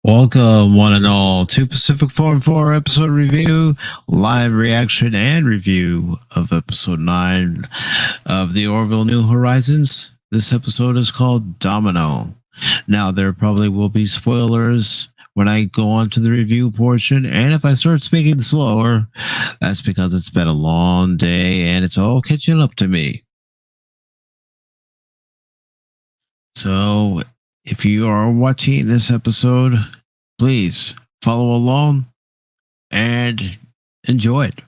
Welcome, one and all, to Pacific Forum 4 episode review, live reaction, and review of episode 9 of the Orville New Horizons. This episode is called Domino. Now, there probably will be spoilers when I go on to the review portion, and if I start speaking slower, that's because it's been a long day and it's all catching up to me. So, if you are watching this episode, please follow along and enjoy it.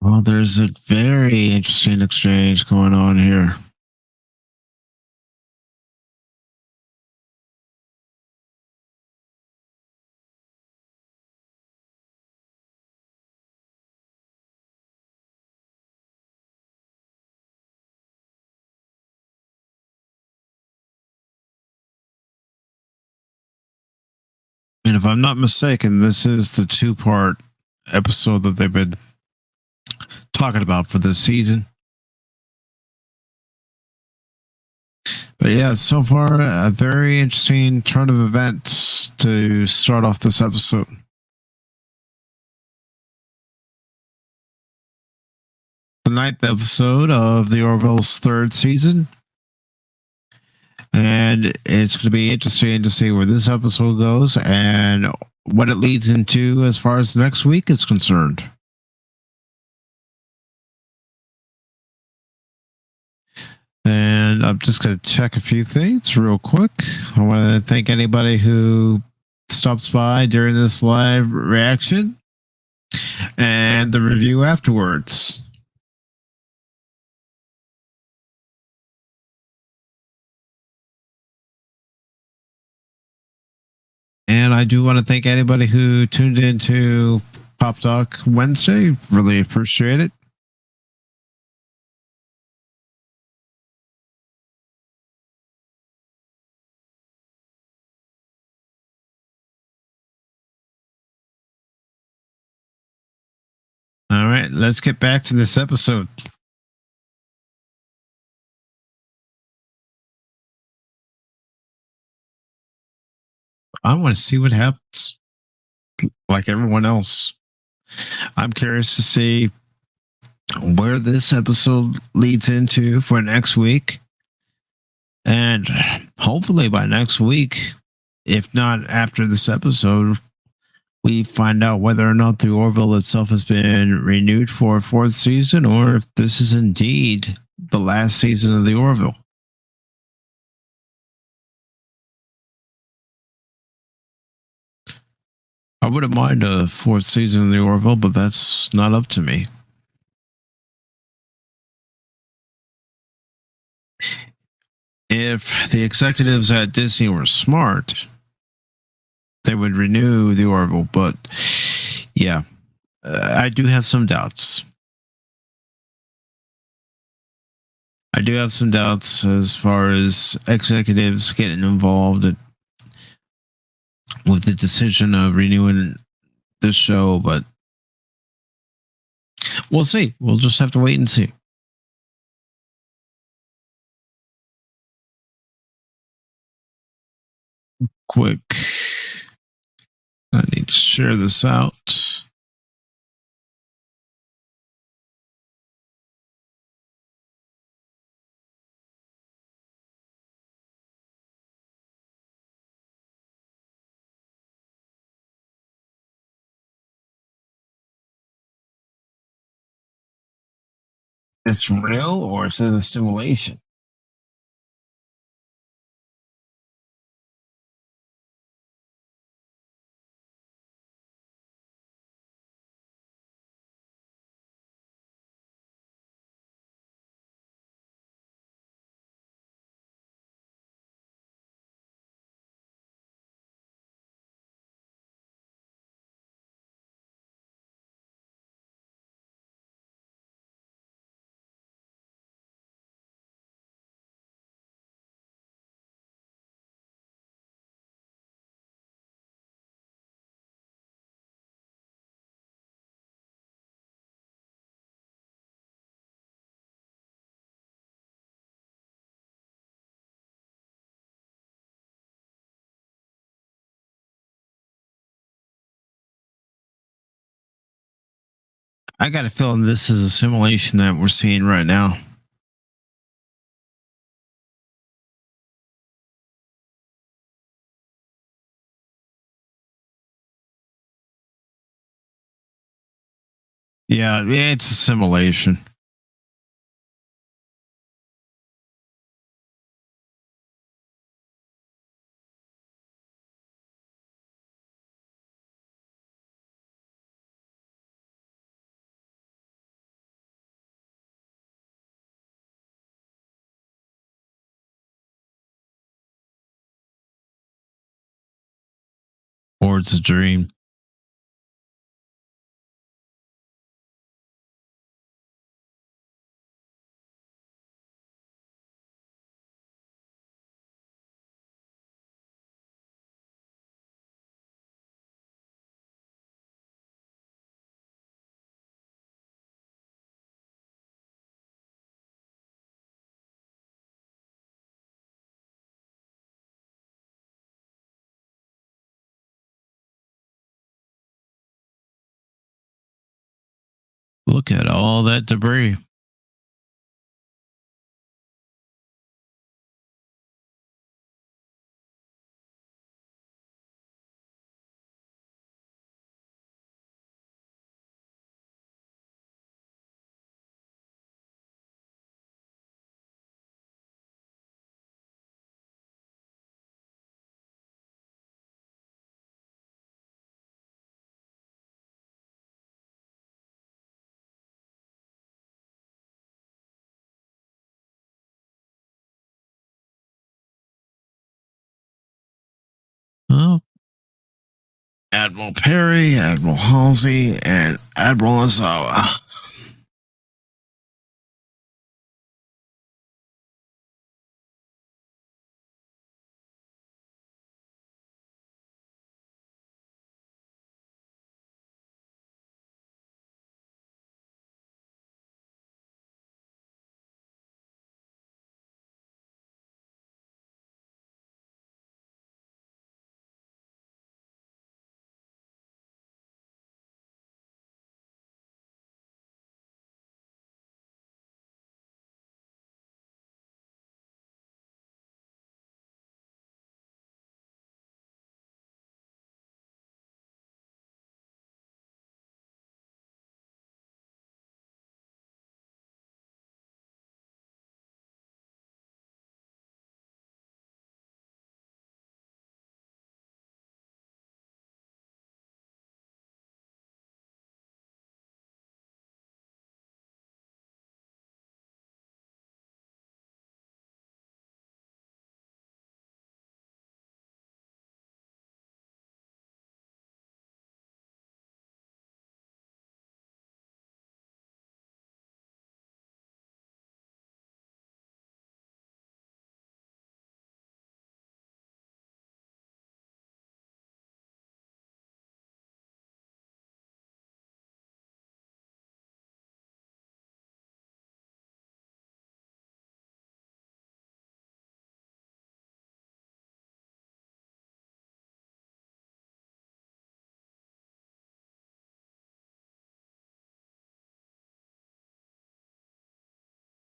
Well, there's a very interesting exchange going on here. And if I'm not mistaken, this is the two-part episode that they've been talking about for this season. But yeah, so far, a very interesting turn of events to start off this episode. The ninth episode of the Orville's third season. And it's going to be interesting to see where this episode goes and what it leads into as far as next week is concerned. And I'm just going to check a few things real quick. I want to thank anybody who stops by during this live reaction and the review afterwards. And I do want to thank anybody who tuned into Pop Talk Wednesday. Really appreciate it. All right, let's get back to this episode. I want to see what happens. Like everyone else, I'm curious to see where this episode leads into for next week. And hopefully by next week, if not after this episode, we find out whether or not the Orville itself has been renewed for a fourth season or if this is indeed the last season of the Orville. I wouldn't mind a fourth season of the Orville, but that's not up to me. If the executives at Disney were smart, they would renew the Orville. But yeah, I do have some doubts. I do have some doubts as far as executives getting involved with the decision of renewing this show, but we'll see. We'll just have to wait and see. Quick. I need to share this out. It's real or is it a simulation? I got a feeling this is a simulation that we're seeing right now. Yeah, it's a simulation. Or it's a dream. Look at all that debris. Oh, Admiral Perry, Admiral Halsey, and Admiral Azawa.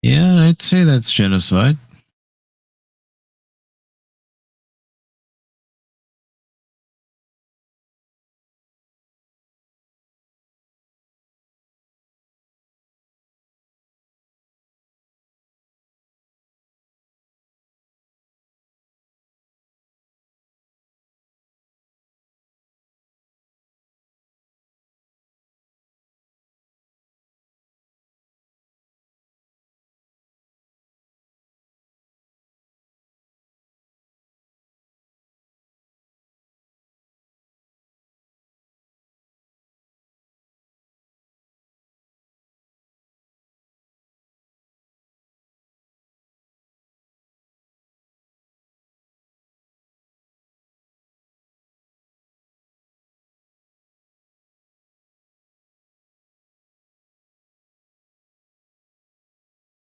Yeah, I'd say that's genocide.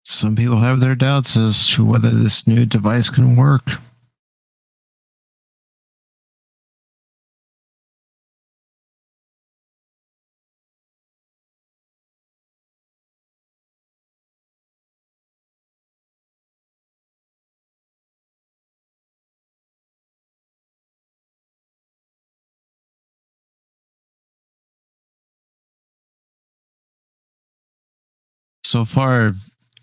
Some people have their doubts as to whether this new device can work. So far,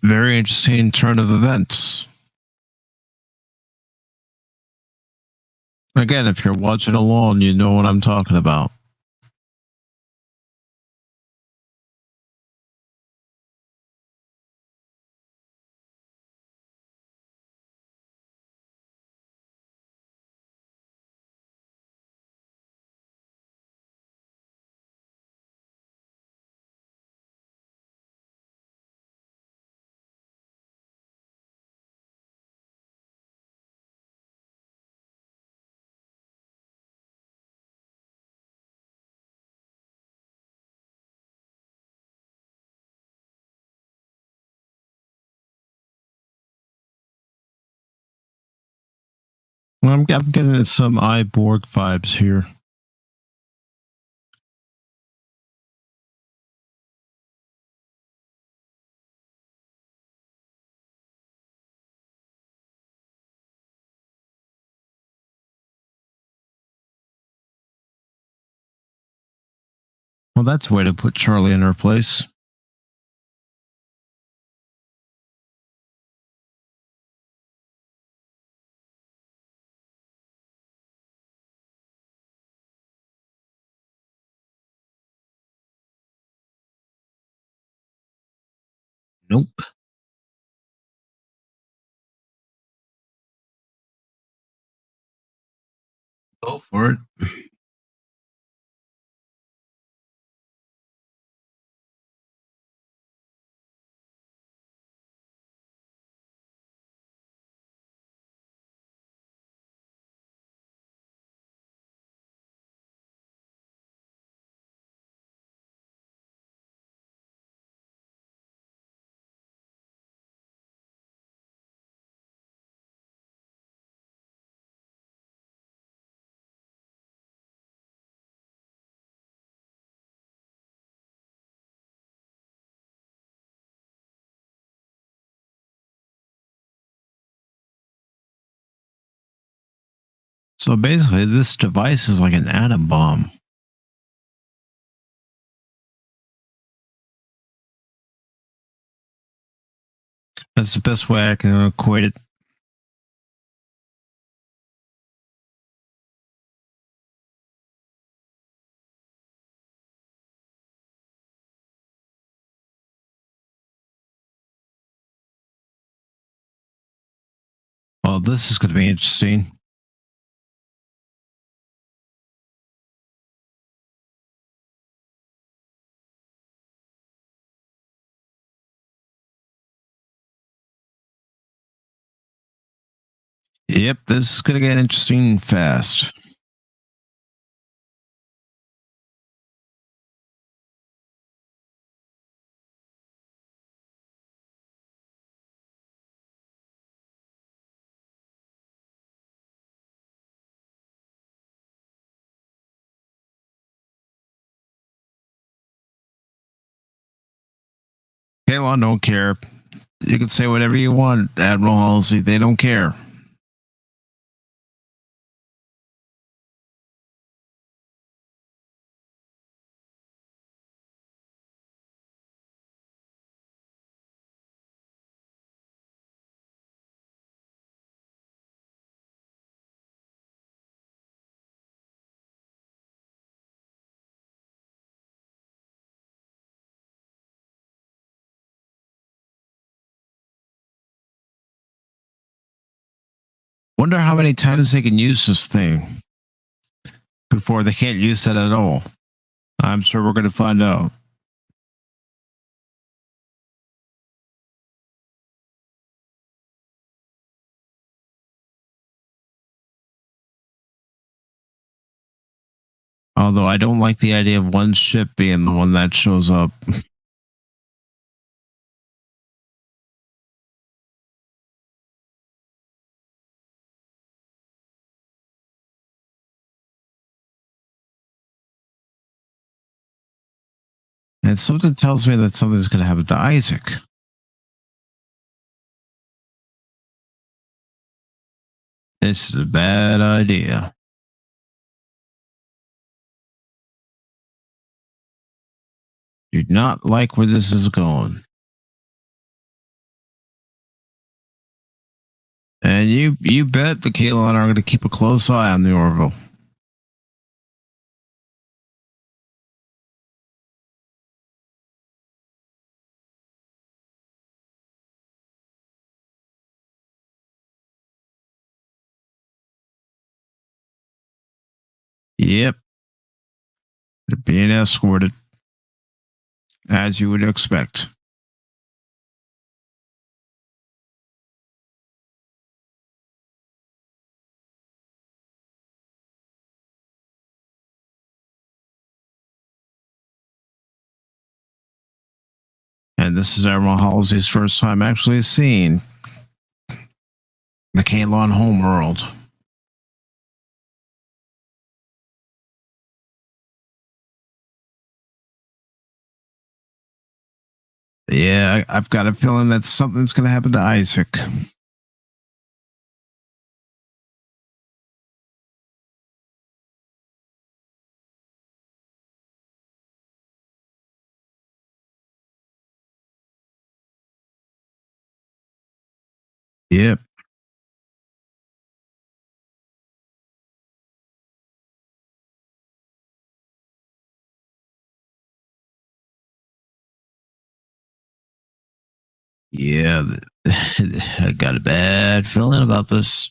very interesting turn of events. Again, if you're watching along, you know what I'm talking about. I'm getting some Borg vibes here. Well, that's a way to put Charlie in her place. Nope. Go for it. So basically, this device is like an atom bomb. That's the best way I can equate it. Well, this is going to be interesting. Yep, this is going to get interesting fast. Kaylon don't care. You can say whatever you want, Admiral Halsey. They don't care. Wonder how many times they can use this thing before they can't use it at all. I'm sure we're going to find out. Although I don't like the idea of one ship being the one that shows up. And something tells me that something's going to happen to Isaac. This is a bad idea. Do not like where this is going. And you bet the Kaylon are going to keep a close eye on the Orville. Yep, they're being escorted as you would expect. And this is Admiral Halsey's first time actually seeing the Kaylon homeworld. Yeah, I've got a feeling that something's going to happen to Isaac. Yep. Yeah. I got a bad feeling about this.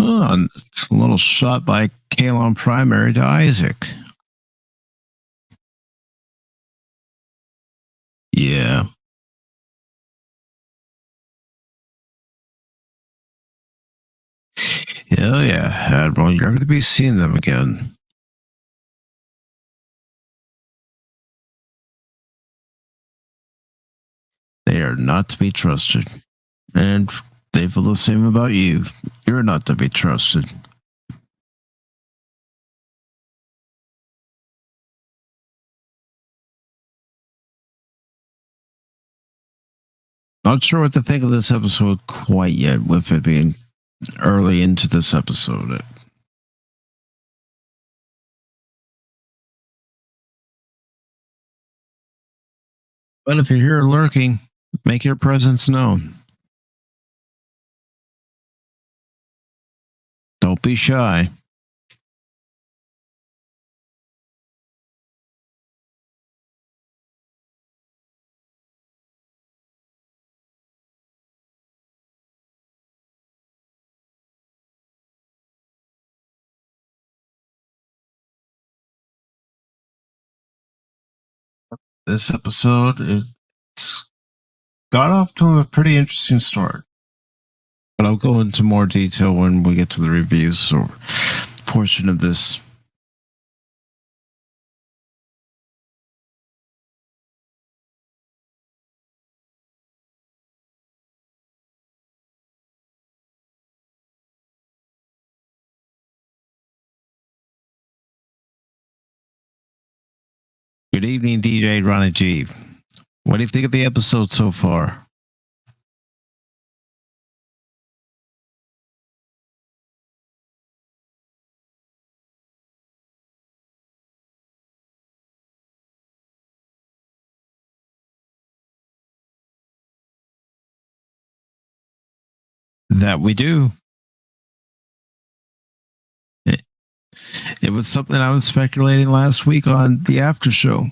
Oh, and a little shot by Kaylon primary to Isaac. Yeah. Hell yeah, Admiral. You're going to be seeing them again. They are not to be trusted. And they feel the same about you. You're not to be trusted. Not sure what to think of this episode quite yet, with it being early into this episode. But if you're here lurking, make your presence known. Don't be shy. This episode, it's got off to a pretty interesting start. But I'll go into more detail when we get to the reviews or portion of this. Good evening, DJ Ronnie G. What do you think of the episode so far? That we do. It, it was something I was speculating last week on the after show.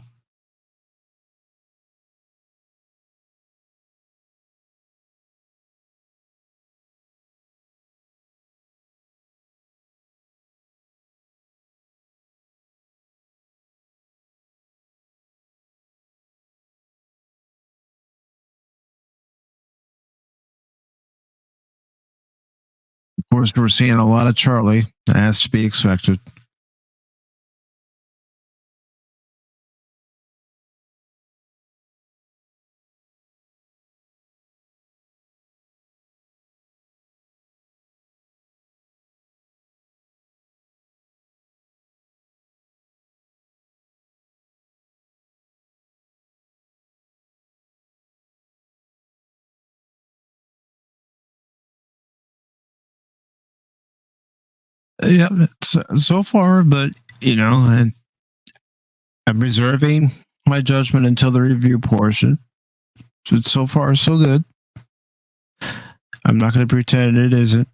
Of course, we're seeing a lot of Charlie, as to be expected. Yeah, so far, but and I'm reserving my judgment until the review portion. But so far, so good. I'm not going to pretend it isn't.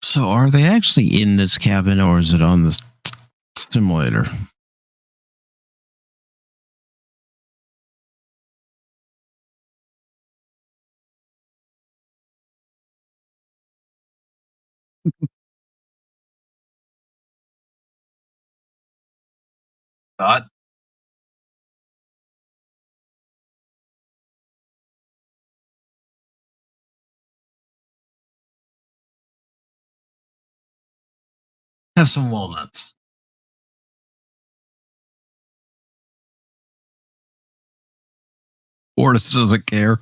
So, are they actually in this cabin, or is it on the simulator? Not. Have some walnuts. Ortis doesn't care.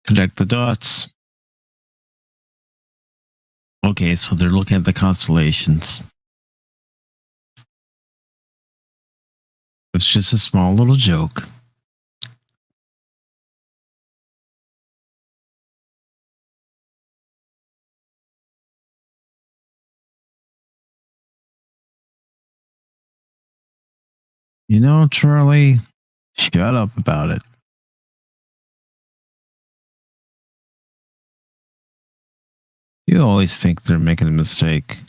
Connect the dots. Okay, so they're looking at the constellations. It's just a small little joke. Charlie, shut up about it. You always think they're making a mistake.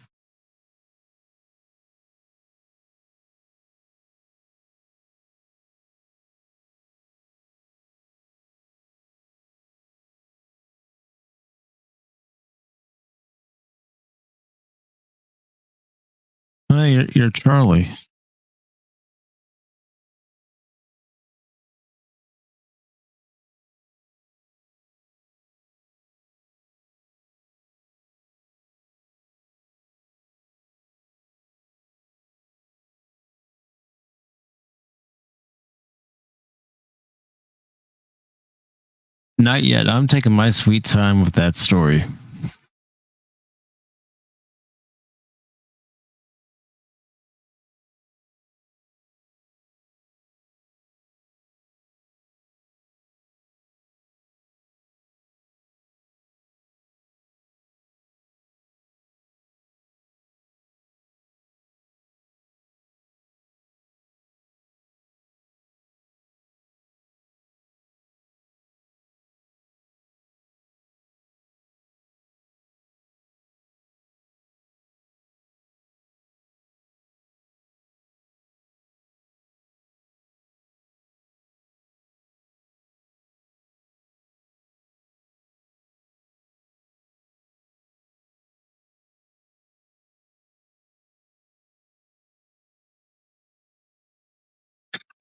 Oh, you're Charlie. Not yet. I'm taking my sweet time with that story.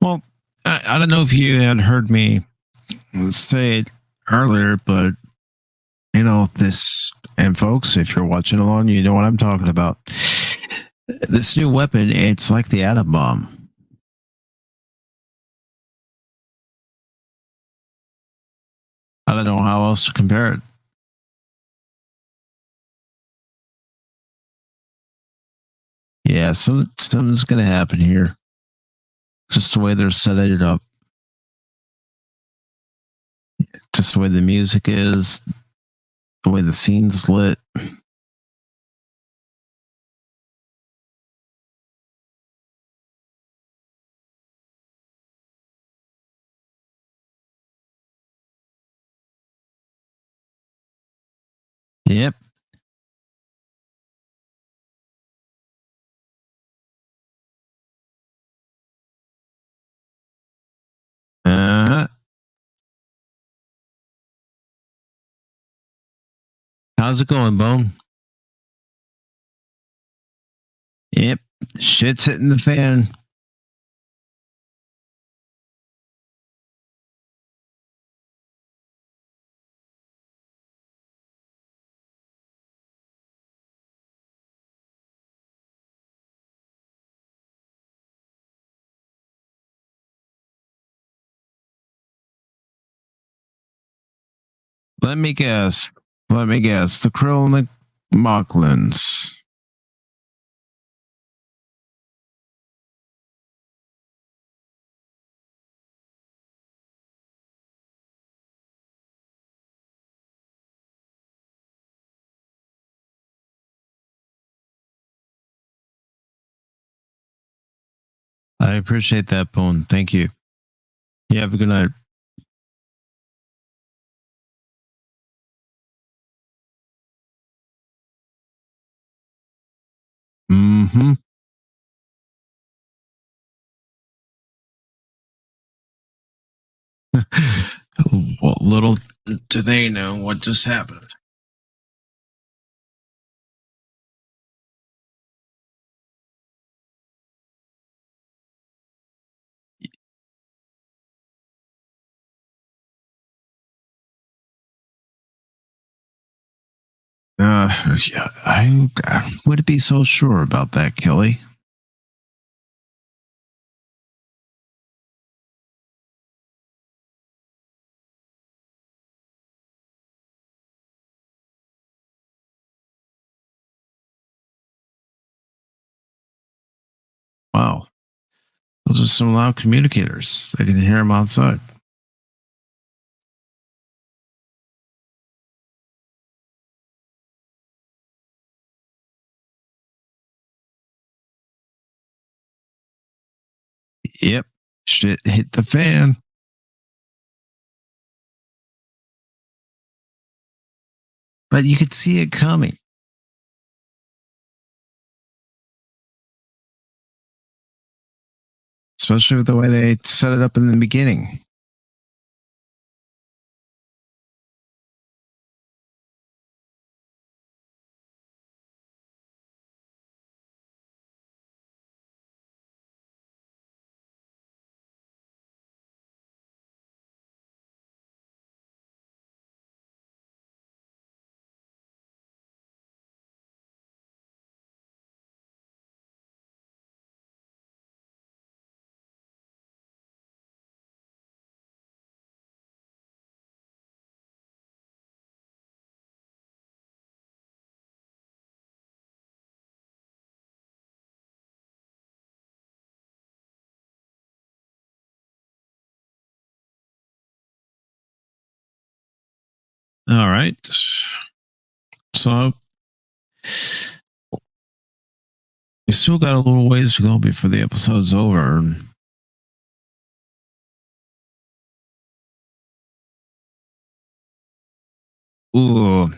Well, I don't know if you had heard me say it earlier, but this, and folks, if you're watching along, you know what I'm talking about. This new weapon, it's like the atom bomb. I don't know how else to compare it. Yeah, something's going to happen here. Just the way they're setting it up, just the way the music is, the way the scene's lit. Yep. Uh-huh. How's it going, Bone? Yep. Shit's hitting the fan. Let me guess. Let me guess. The Krill and the Moclans. I appreciate that, Bone. Thank you. You have a good night. Mm-hmm. Well, little do they know what just happened. Yeah, I would be so sure about that, Kelly. Wow, those are some loud communicators. They can hear them outside. Yep, shit hit the fan. But you could see it coming, especially with the way they set it up in the beginning. All right. So we still got a little ways to go before the episode's over. Ooh.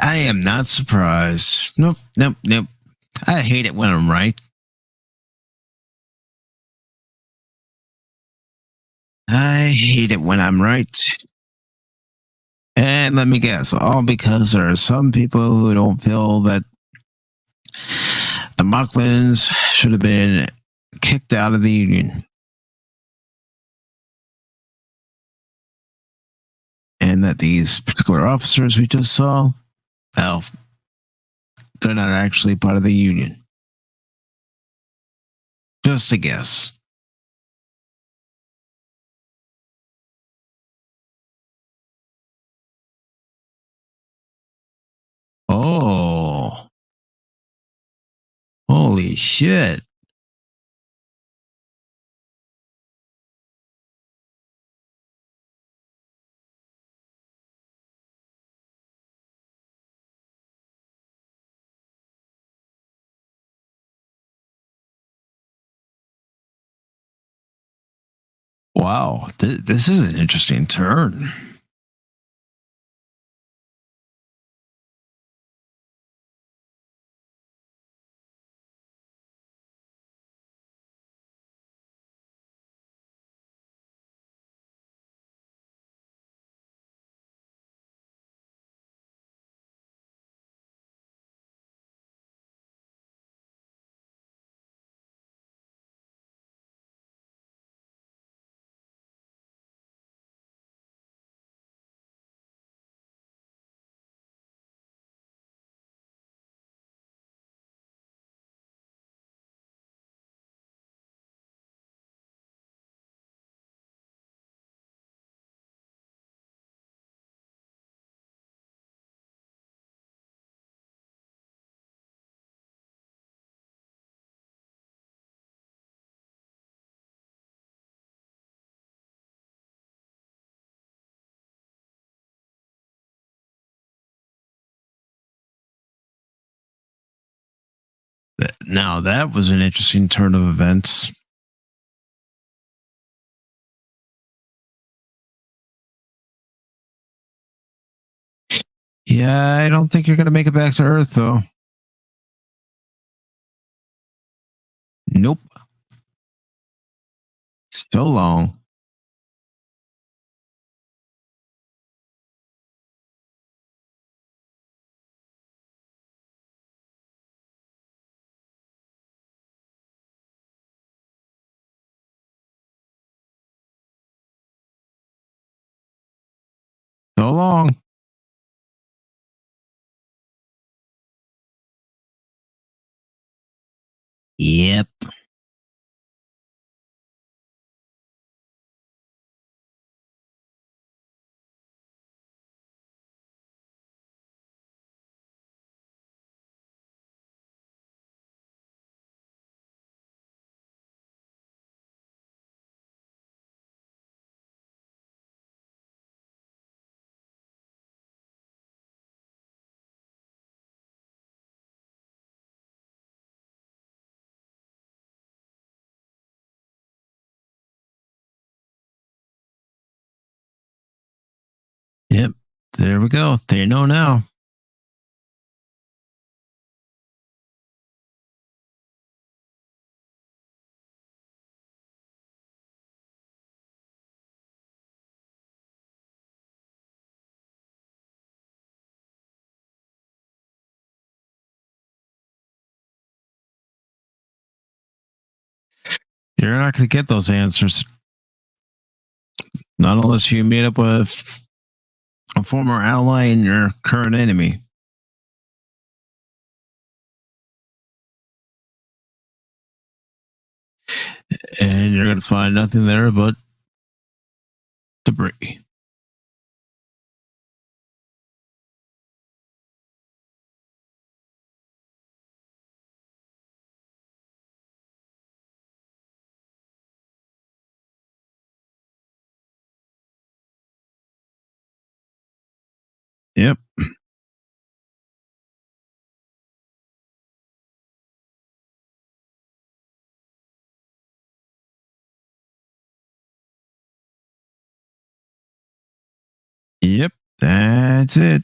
I am not surprised. Nope, nope, nope. I hate it when I'm right. I hate it when I'm right. And let me guess, all because there are some people who don't feel that the Moclans should have been kicked out of the Union. And that these particular officers we just saw, well, they're not actually part of the Union. Just a guess. Oh, holy shit. Wow, this is an interesting turn. Now that was an interesting turn of events. Yeah, I don't think you're going to make it back to Earth, though. Nope. So long. So long. Yep. Yep. There we go. They know now. You're not going to get those answers. Not unless you meet up with a former ally and your current enemy. And you're going to find nothing there but debris. Yep. Yep. That's it.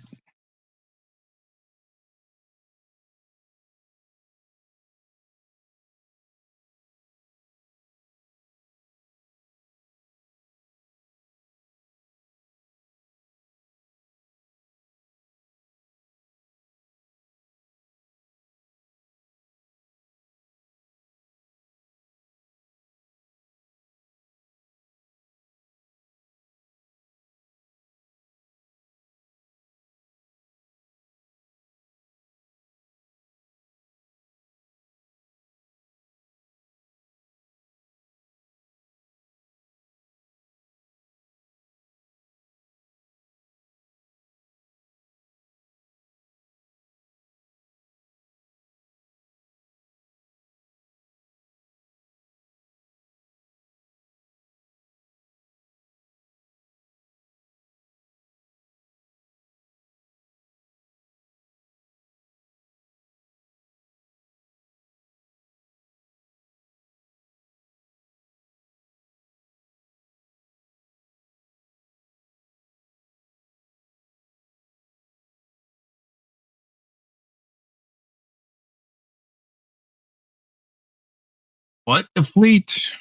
What? The fleet.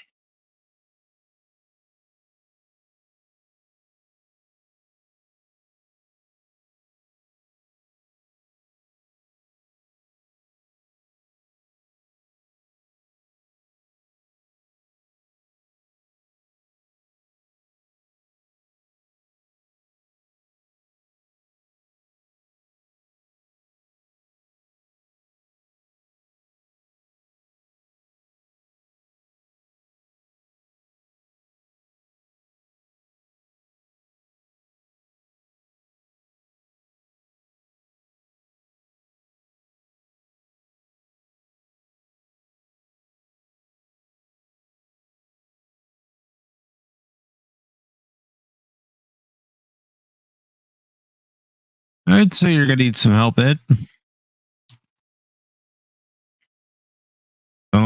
I'd say you're going to need some help, Ed.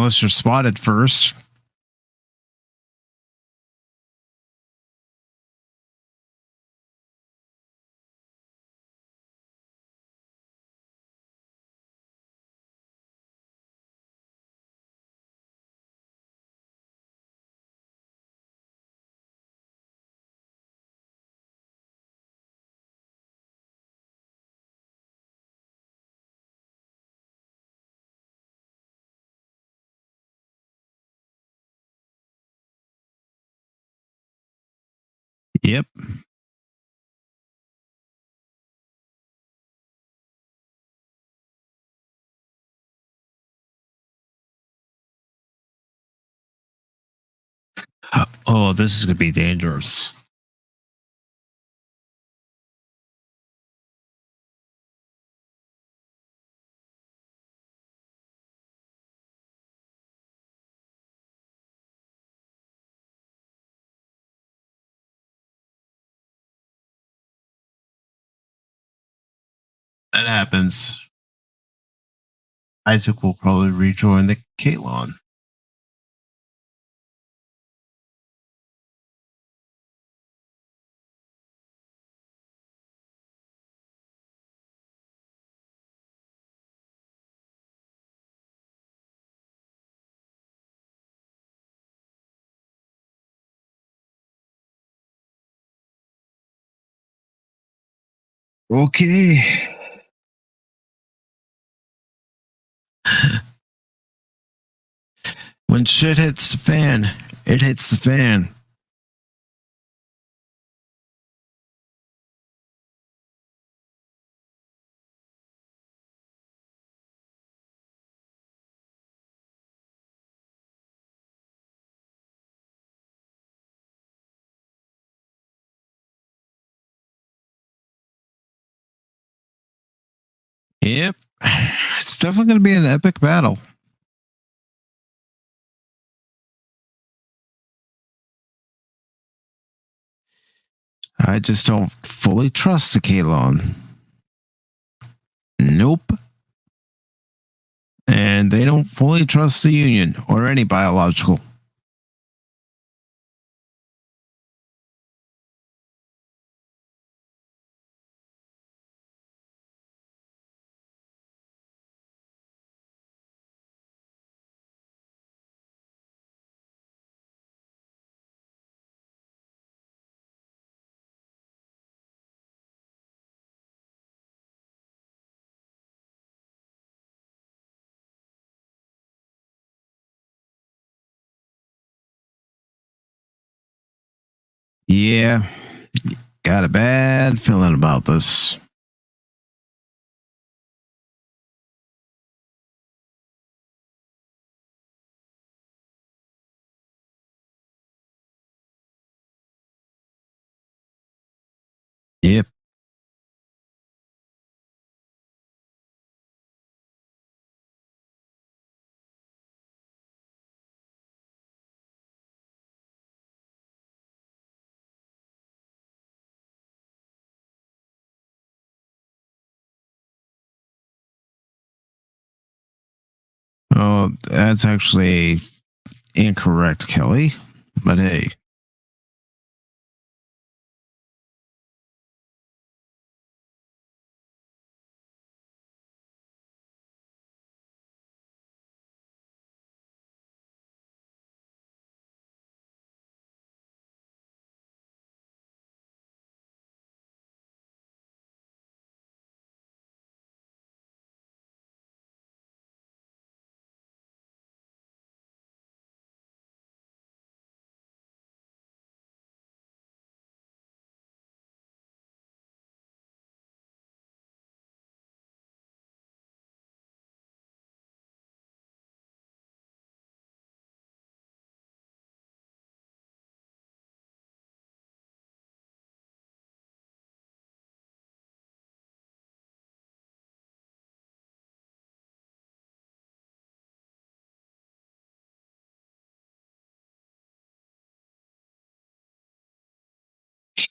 unless you're spotted first. Yep. Oh, this is gonna be dangerous. That happens. Isaac will probably rejoin the Kaylon. Okay. When shit hits the fan, it hits the fan. Yep. It's definitely going to be an epic battle. I just don't fully trust the Kaylon. Nope. And they don't fully trust the Union or any biological. Yeah. Got a bad feeling about this. Yep. Oh, that's actually incorrect, Kelly. But hey.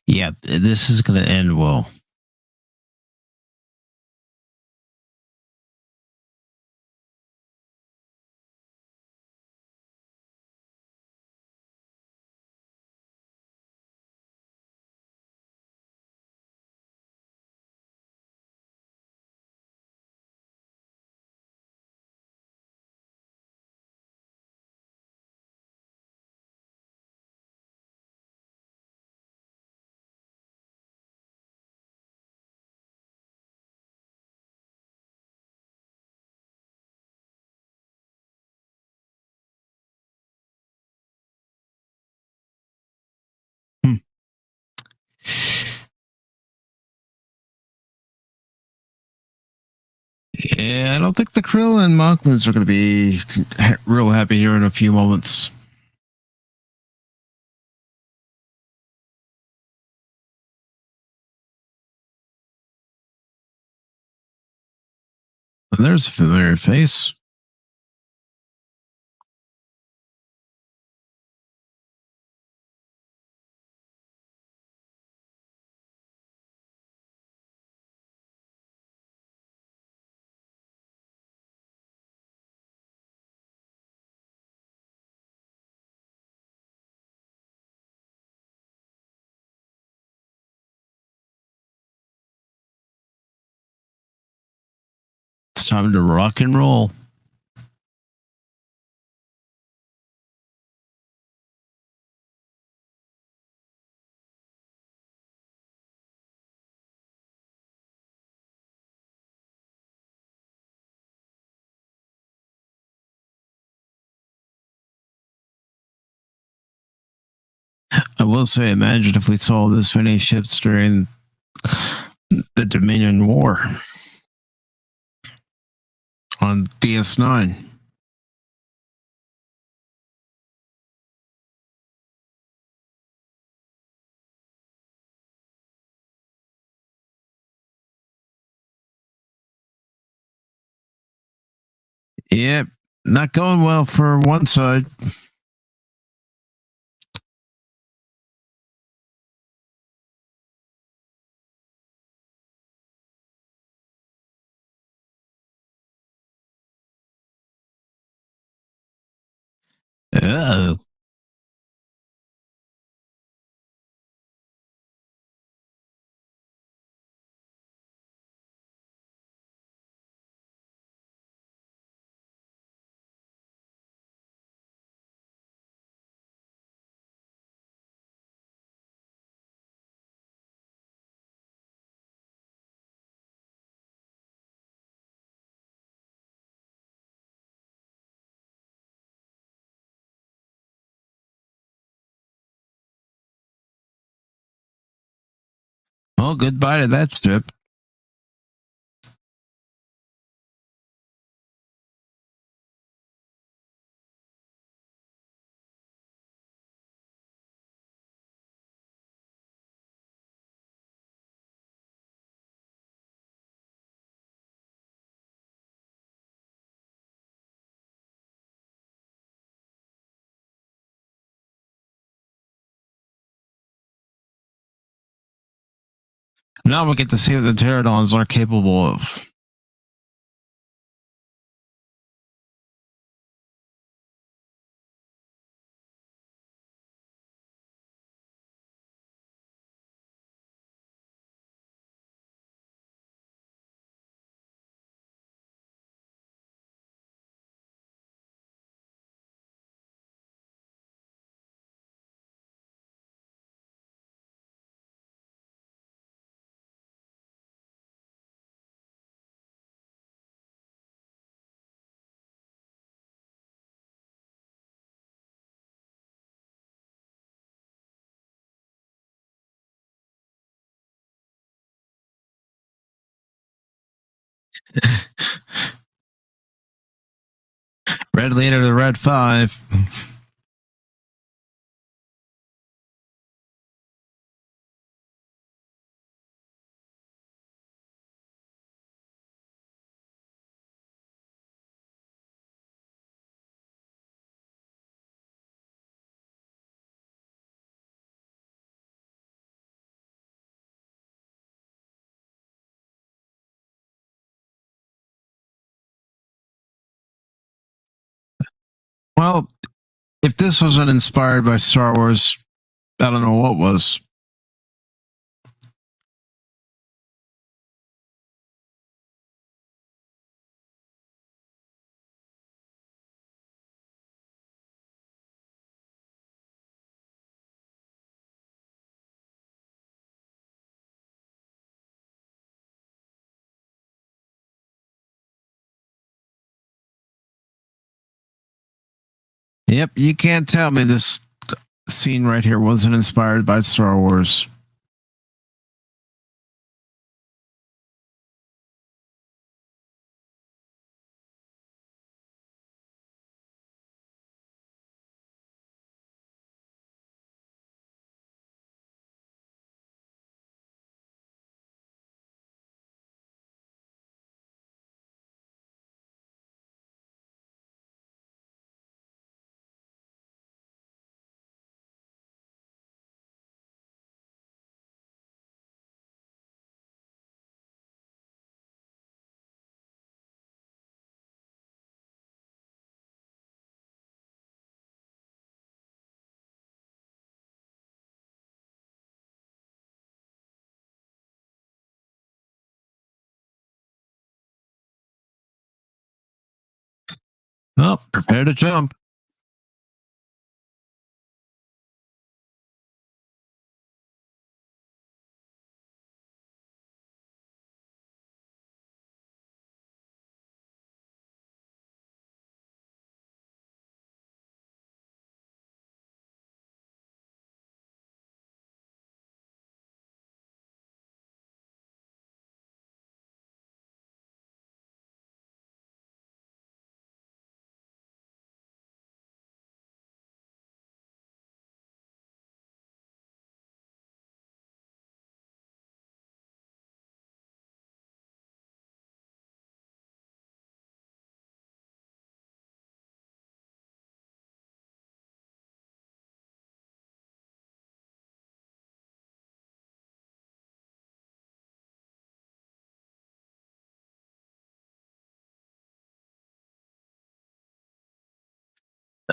Yeah, this is going to end well. Yeah, I don't think the Krill and Moclans are going to be real happy here in a few moments. And there's a familiar face. It's time to rock and roll. I will say, imagine if we saw this many ships during the Dominion War on DS9. Yep, not going well for one side. Oh. Well, goodbye to that strip. Now we get to see what the pterodons are capable of. Red leader to red 5. Well, if this wasn't inspired by Star Wars, I don't know what was. Yep, you can't tell me this scene right here wasn't inspired by Star Wars. Oh, prepare to jump.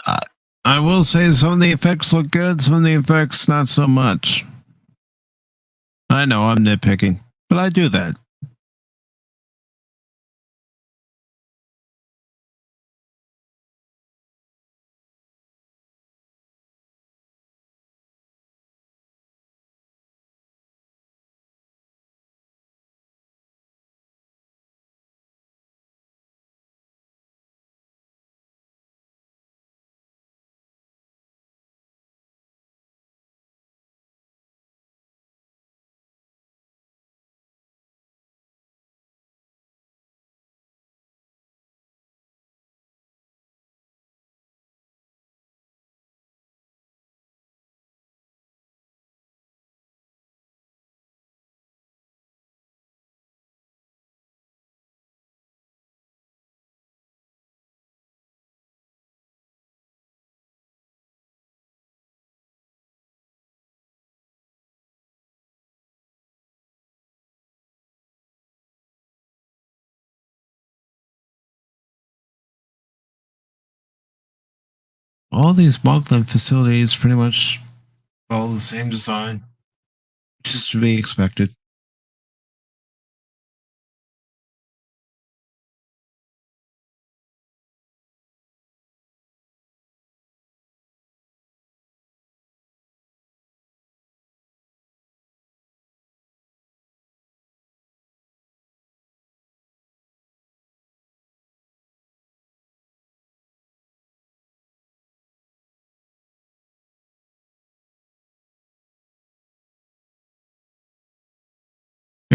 Uh, I will say some of the effects look good, some of the effects not so much. I know I'm nitpicking, but I do that. All these Moclan facilities pretty much follow the same design, which is to be expected.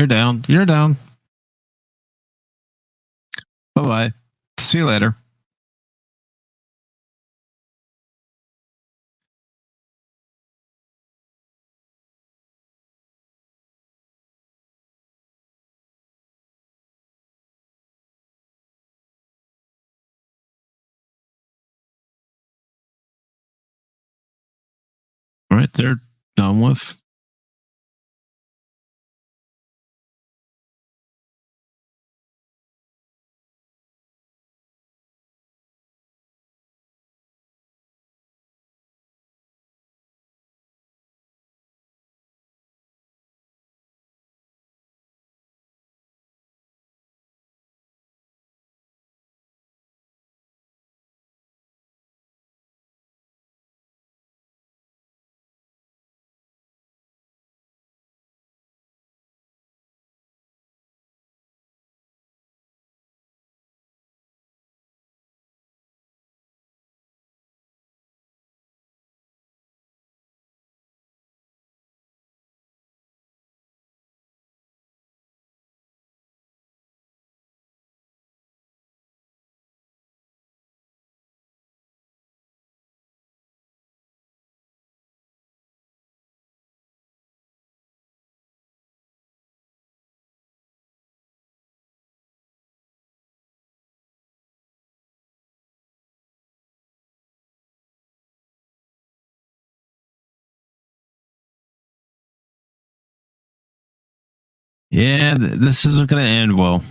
You're down. You're down. Bye bye. See you later. All right, they're done with. Yeah, this isn't going to end well.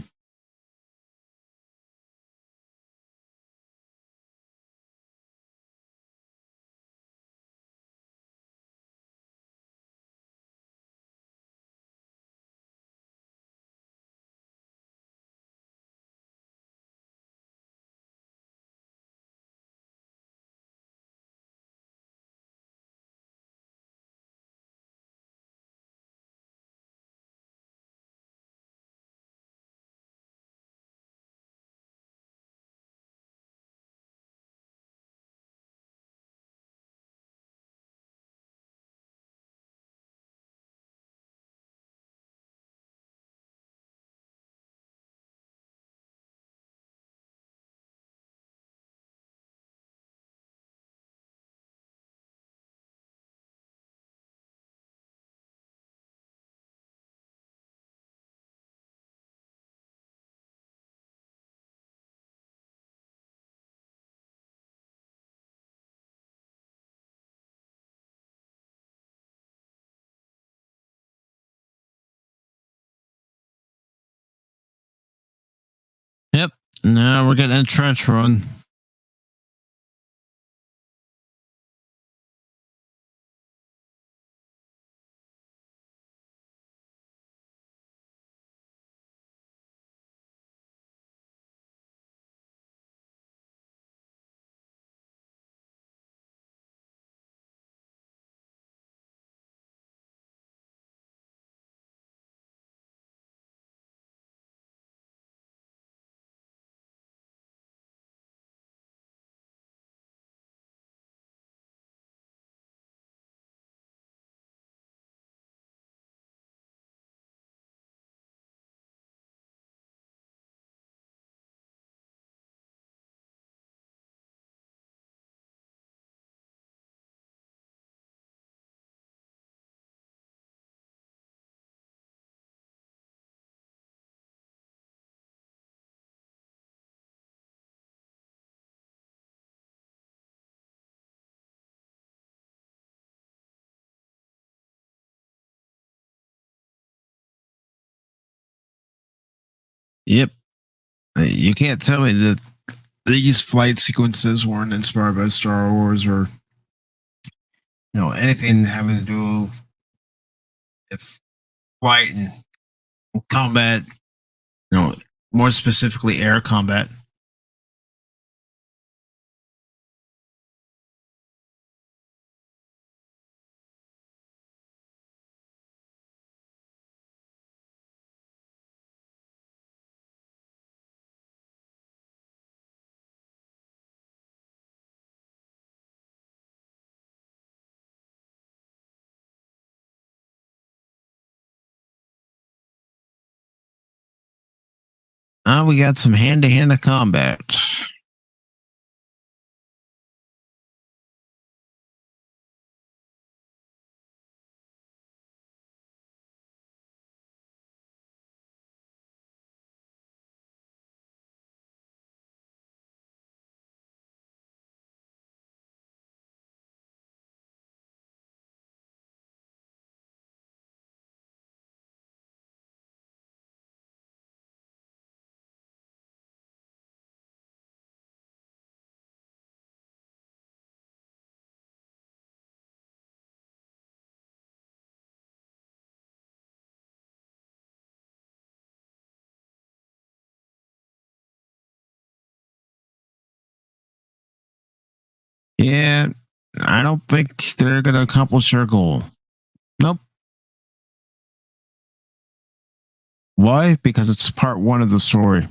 Now we're getting a trench run. Yep. You can't tell me that these flight sequences weren't inspired by Star Wars or anything having to do with flight and combat. More specifically, air combat. We got some hand-to-hand combat. Yeah, I don't think they're going to accomplish their goal. Nope. Why? Because it's part one of the story.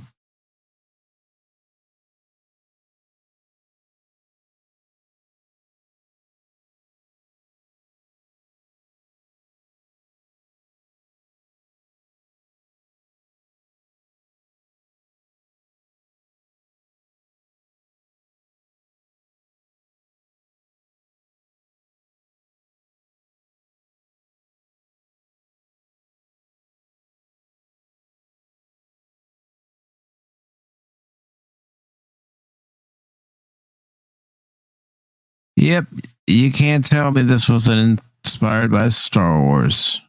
Yep, you can't tell me this wasn't inspired by Star Wars.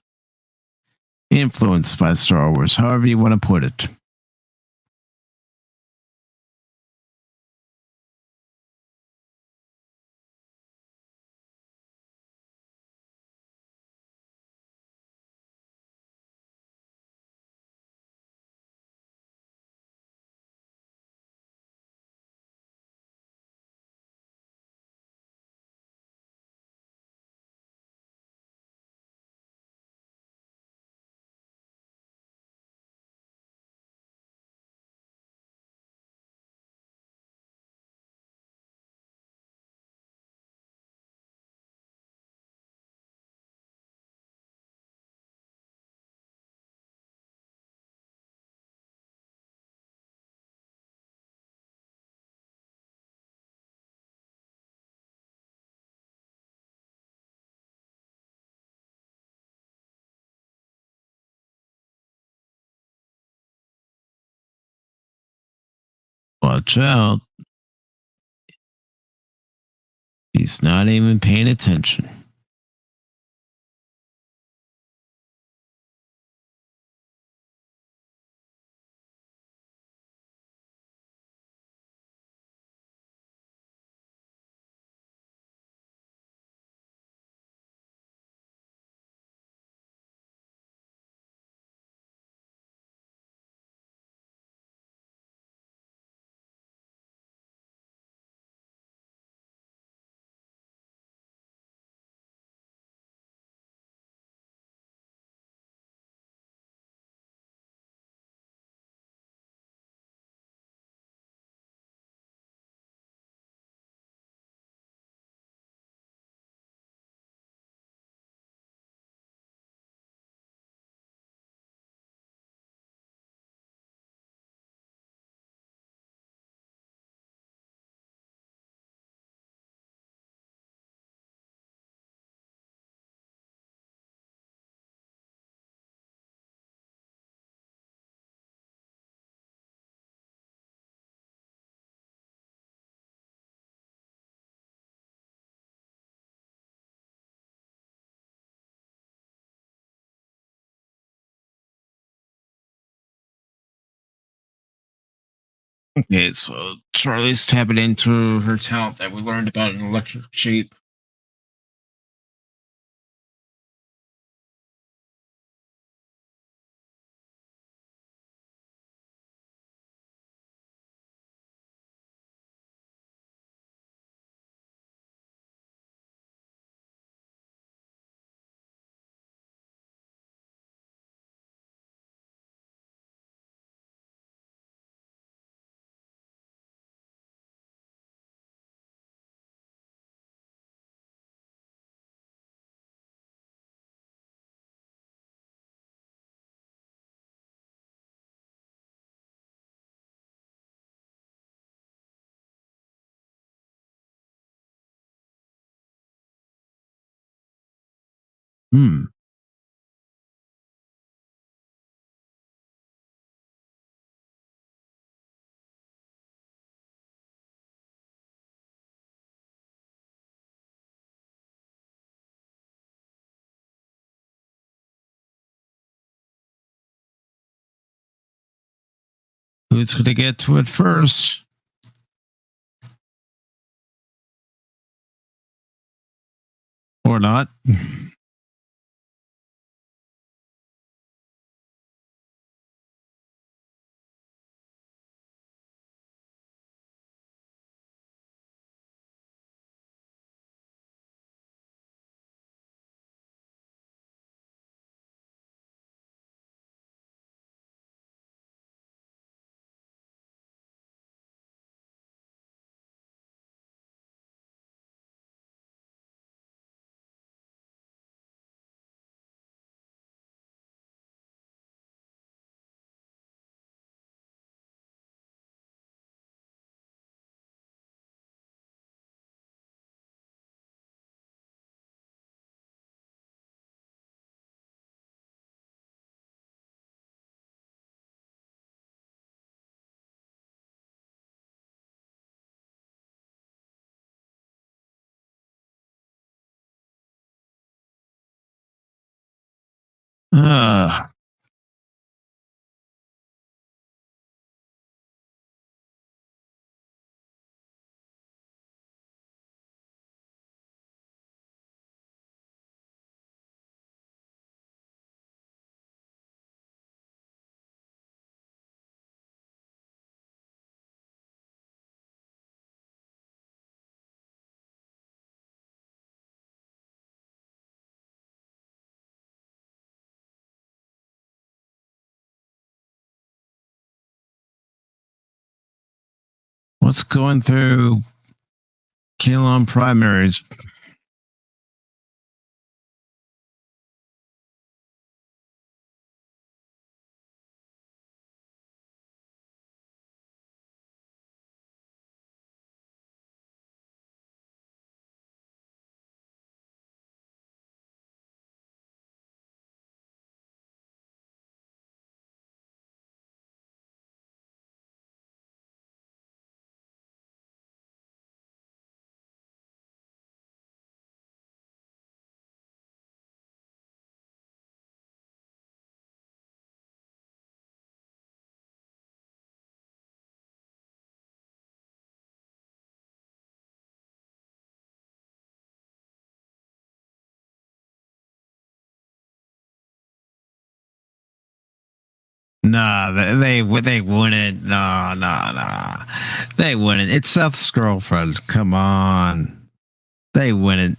Influenced by Star Wars, however you want to put it. Watch out. He's not even paying attention. Okay, so Charlie's tapping into her talent that we learned about in Electric Sheep. Hmm. Who's going to get to it first? Or not? Uh, what's going through Kaylon primaries? Nah, they wouldn't. Nah, nah, nah. They wouldn't. It's Seth's girlfriend. Come on. They wouldn't.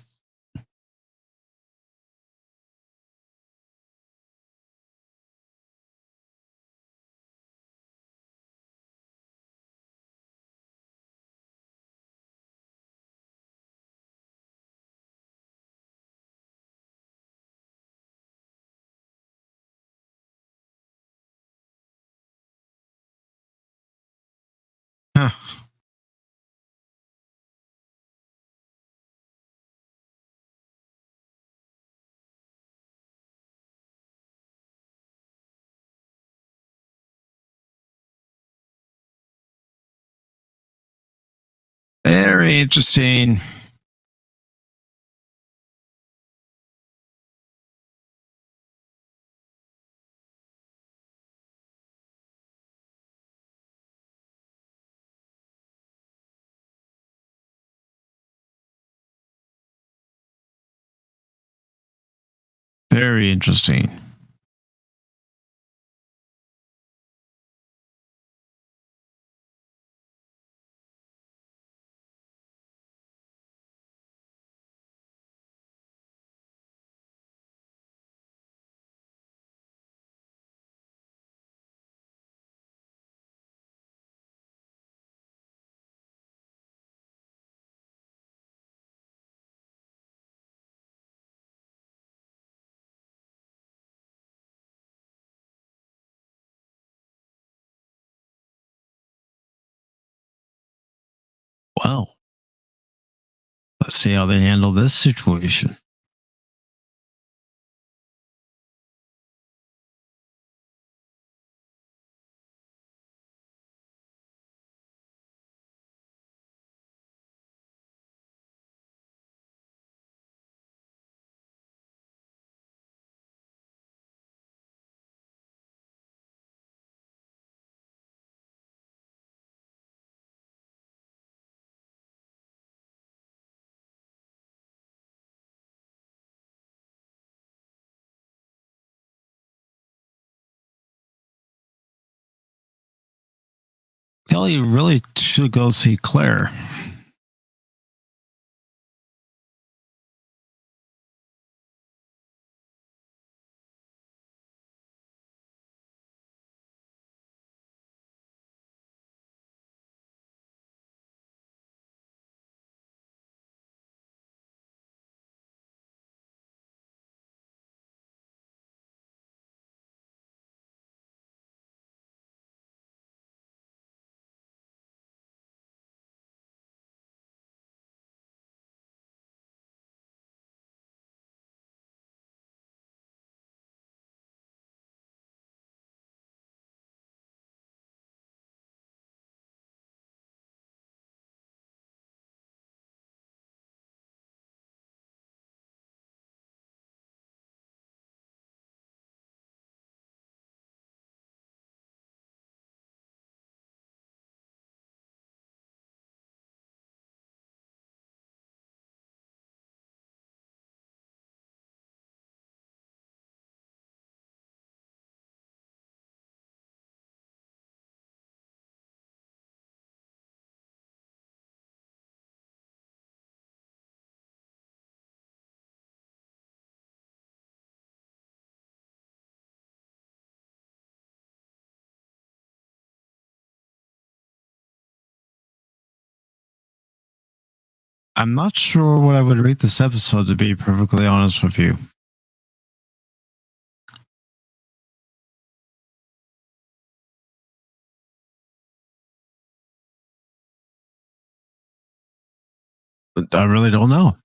Huh. Very interesting. Very interesting. Well, let's see how they handle this situation. Kelly really should go see Claire. I'm not sure what I would rate this episode, to be perfectly honest with you. I really don't know.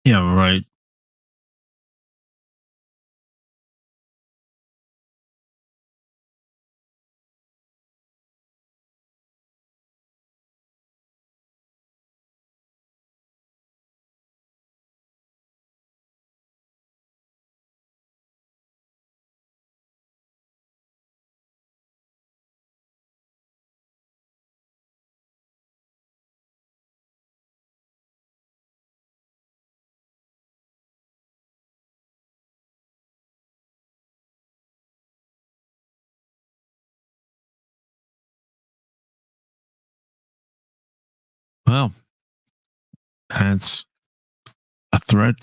Yeah, right. Well, that's a threat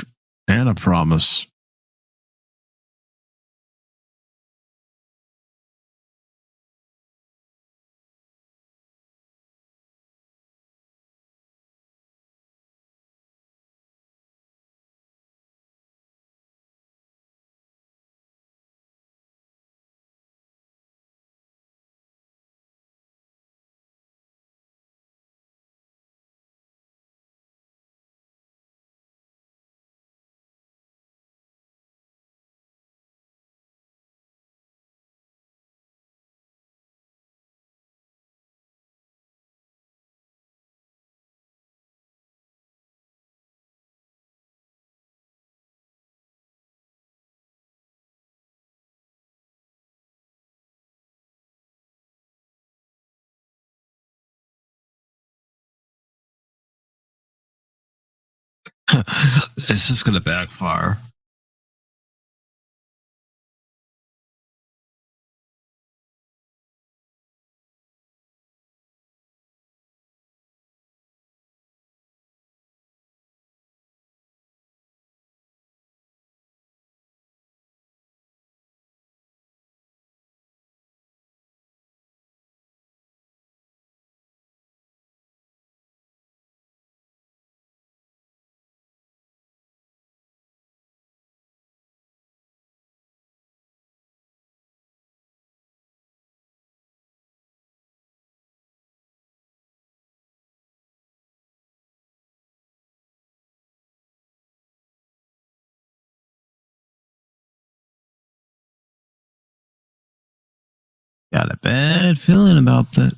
and a promise. It's just going to backfire. Got a bad feeling about that.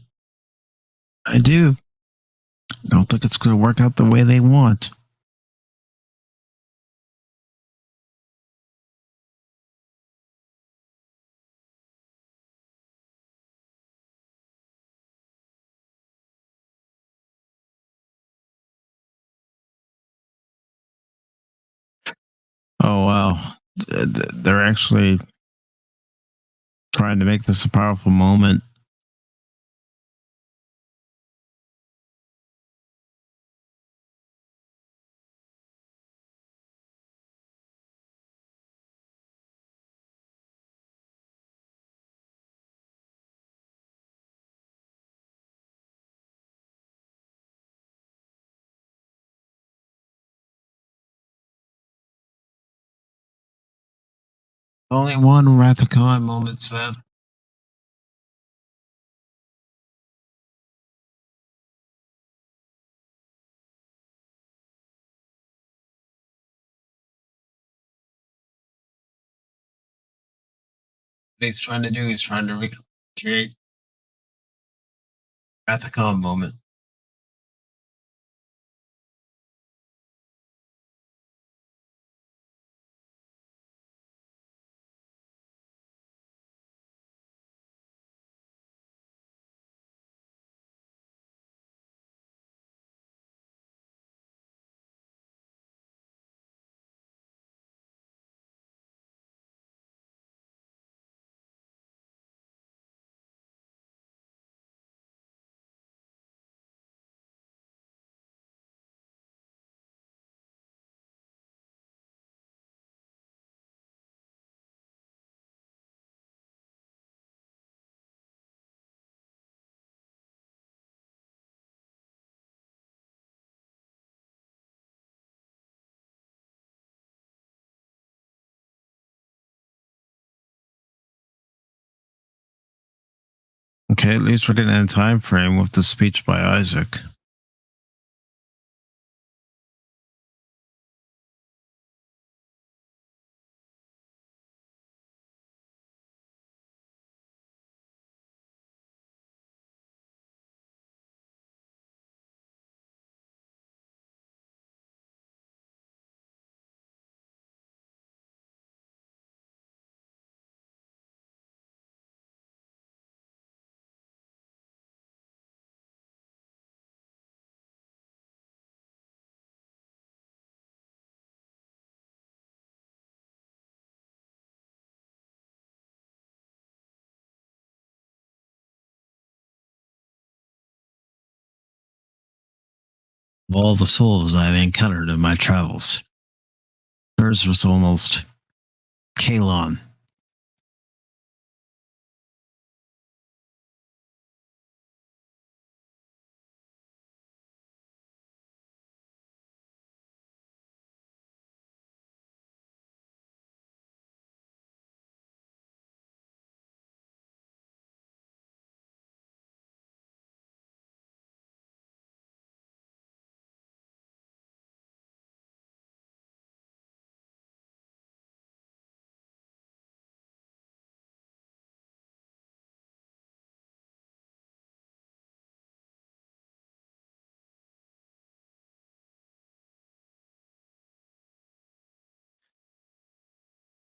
I do. Don't think it's going to work out the way they want. Oh, wow. They're actually trying to make this a powerful moment. Only one Rathacon moment, Sven. What he's trying to do is trying to recreate Rathacon moment. Okay, at least we're getting a time frame with the speech by Isaac. Of all the souls I've encountered in my travels, hers was almost Kaylon.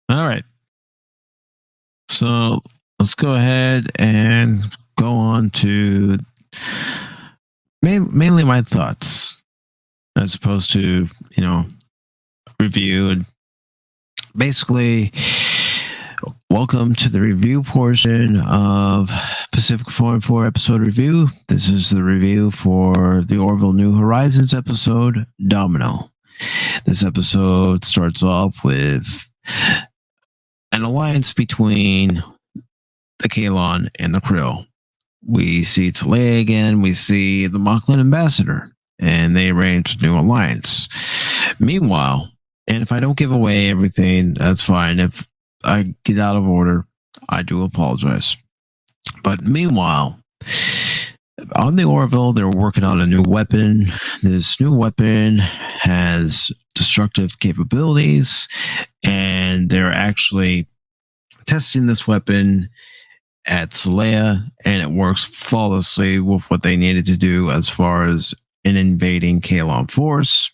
All right. So let's go ahead and go on to mainly my thoughts as opposed to, review. And basically, welcome to the review portion of Pacific 4 and 4 episode review. This is the review for the Orville New Horizons episode, Domino. This episode starts off with an alliance between the Kaylon and the Krill. We see Talea again. We see the Moclan ambassador, and they arrange a new alliance. Meanwhile, and if I don't give away everything, that's fine. If I get out of order, I do apologize. But meanwhile, on the Orville, they're working on a new weapon. This new weapon has destructive capabilities, and they're actually testing this weapon at Solea, and it works flawlessly with what they needed to do as far as an invading Kaylon force.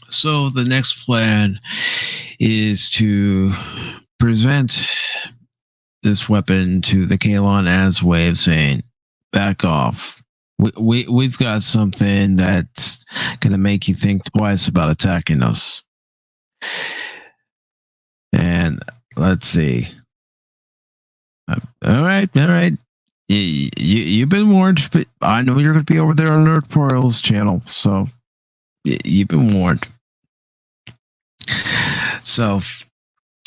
So the next plan is to present this weapon to the Kaylon as a way of saying, back off. We've got something that's going to make you think twice about attacking us. And let's see. All right. You've been warned, but I know you're going to be over there on Nerd Portal's channel, so you've been warned. So,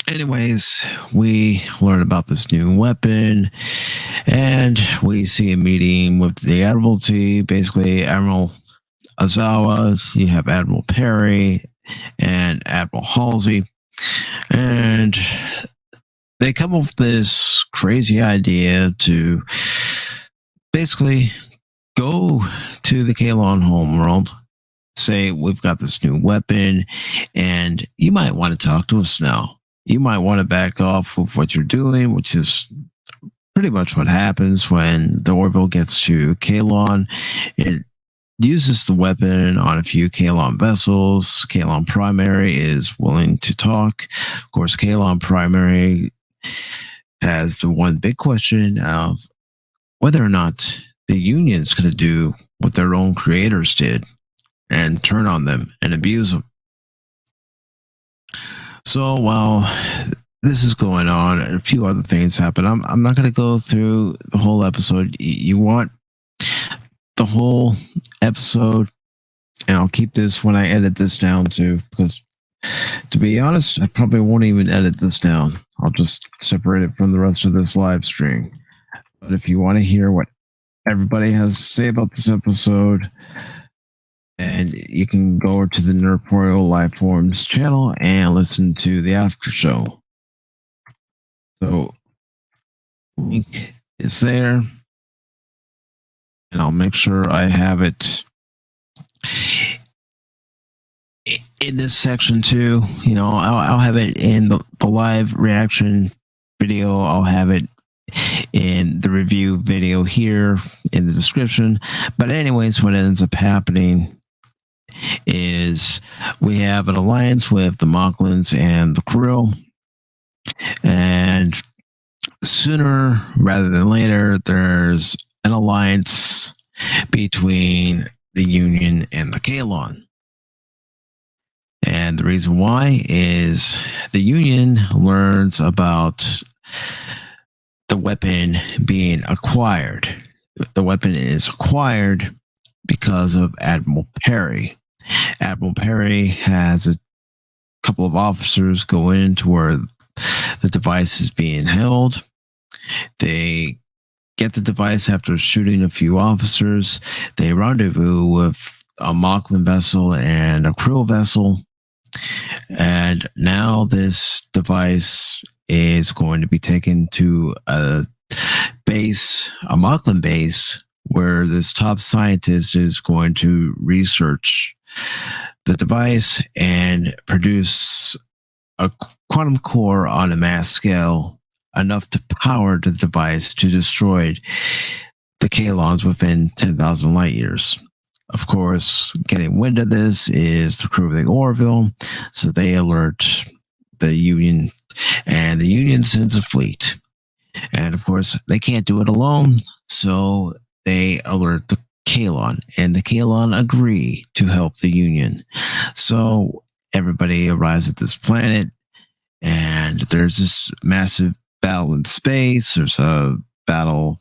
anyways, we learn about this new weapon, and we see a meeting with the Admiralty, basically Admiral Azawa, you have Admiral Perry, and Admiral Halsey, and they come up with this crazy idea to basically go to the Kaylon homeworld, say, we've got this new weapon, and you might want to talk to us now. You might want to back off of what you're doing, which is pretty much what happens when the Orville gets to Kaylon. It uses the weapon on a few Kaylon vessels. Kaylon Primary is willing to talk. Of course, Kaylon Primary has the one big question of whether or not the Union's going to do what their own creators did and turn on them and abuse them. So while this is going on, a few other things happen. I'm not going to go through the whole episode. You want the whole episode, and I'll keep this when I edit this down too, because to be honest, I probably won't even edit this down. I'll just separate it from the rest of this live stream. But if you want to hear what everybody has to say about this episode, and you can go over to the Nerdporio Live Forums channel and listen to the after show. So, link is there, and I'll make sure I have it in this section too. I'll have it in the live reaction video. I'll have it in the review video here in the description. But anyways, what ends up happening is we have an alliance with the Moclans and the Krill, and sooner rather than later, there's an alliance between the Union and the Kaylon. And the reason why is the Union learns about the weapon being acquired. The weapon is acquired because of Admiral Perry. Admiral Perry has a couple of officers go into where the device is being held. They get the device after shooting a few officers. They rendezvous with a Moclan vessel and a Krill vessel. And now this device is going to be taken to a base, a Moclan base, where this top scientist is going to research the device and produce a quantum core on a mass scale enough to power the device to destroy the Kaylons within 10,000 light years. Of course, getting wind of this is the crew of the Orville, so they alert the Union, and the Union sends a fleet. And of course, they can't do it alone, so they alert the Kaylon, and the Kaylon agree to help the Union. So everybody arrives at this planet, and there's this massive battle in space. There's a battle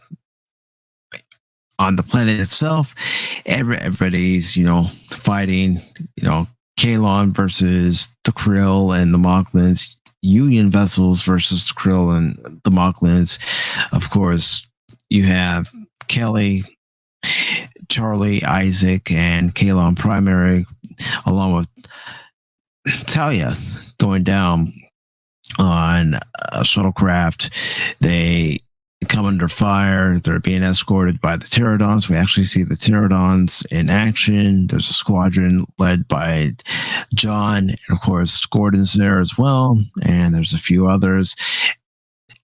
on the planet itself. Everybody's, fighting, Kaylon versus the Krill and the Moclans, Union vessels versus the Krill and the Moclans. Of course, you have Kelly, Charlie, Isaac, and Kaylon Primary, along with Talia, going down on a shuttlecraft. They come under fire. They're being escorted by the Pterodons. We actually see the Pterodons in action. There's a squadron led by John, and of course Gordon's there as well, and there's a few others.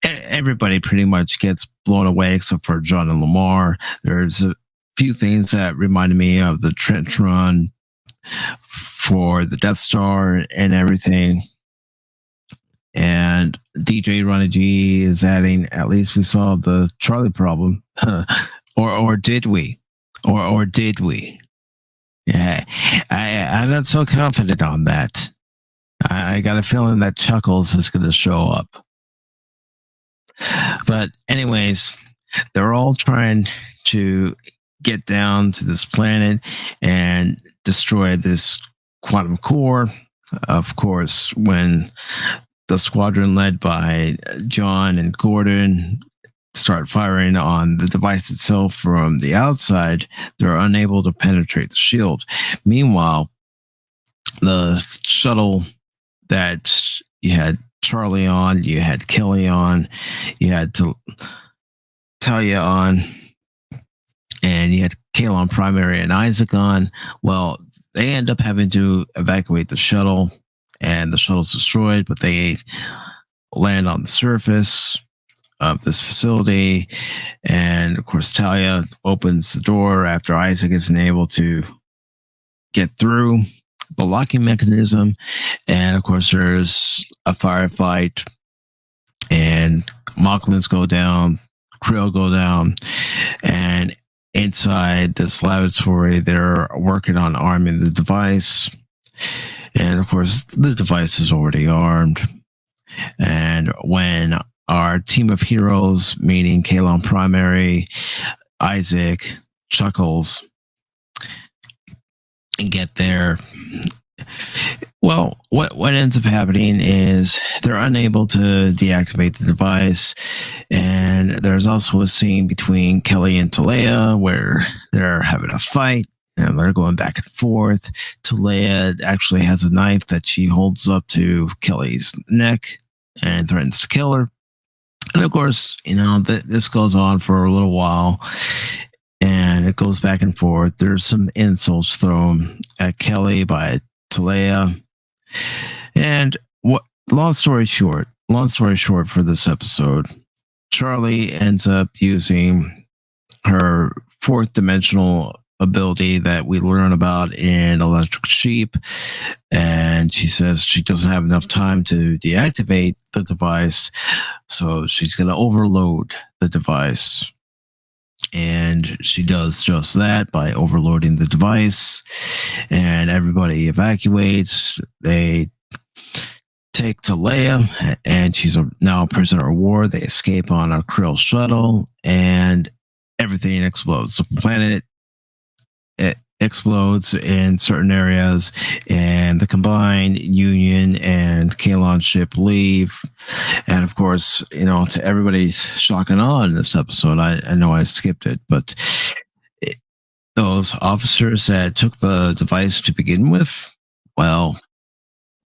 Everybody pretty much gets blown away except for John and Lamar. There's a few things that reminded me of the trench run for the Death Star and everything. And DJ Ronnie G is adding, at least we solved the Charlie problem. or did we? Or did we? Yeah, I'm not so confident on that. I got a feeling that Chuckles is going to show up. But anyways, they're all trying to get down to this planet and destroy this quantum core. Of course, when the squadron led by John and Gordon start firing on the device itself from the outside, they're unable to penetrate the shield. Meanwhile, the shuttle that you had Charlie on, you had Kelly on, you had Talia on, and you had Kaylon Primary and Isaac on. Well, they end up having to evacuate the shuttle, and the shuttle's destroyed, but they land on the surface of this facility. And of course, Talia opens the door after Isaac isn't able to get through the locking mechanism. And of course, there's a firefight, and Moclans go down, Krill go down, and inside this laboratory, they're working on arming the device. And of course, the device is already armed. And when our team of heroes, meaning Kaylon Primary, Isaac, Chuckles, get there, well, what ends up happening is they're unable to deactivate the device. And there's also a scene between Kelly and Talia where they're having a fight. And they're going back and forth. Talia actually has a knife that she holds up to Kelly's neck and threatens to kill her. And of course, this goes on for a little while, and it goes back and forth. There's some insults thrown at Kelly by Talia. And long story short for this episode, Charlie ends up using her fourth dimensional ability that we learn about in Electric Sheep, and she says she doesn't have enough time to deactivate the device, so she's going to overload the device. And she does just that by overloading the device, and everybody evacuates. They take Talia, and she's now a prisoner of war. They escape on a Krill shuttle, and everything explodes. The planet, explodes in certain areas, and the combined Union and Kaylon ship leave. And of course, to everybody's shock and awe in this episode, I know I skipped it, but those officers that took the device to begin with, well,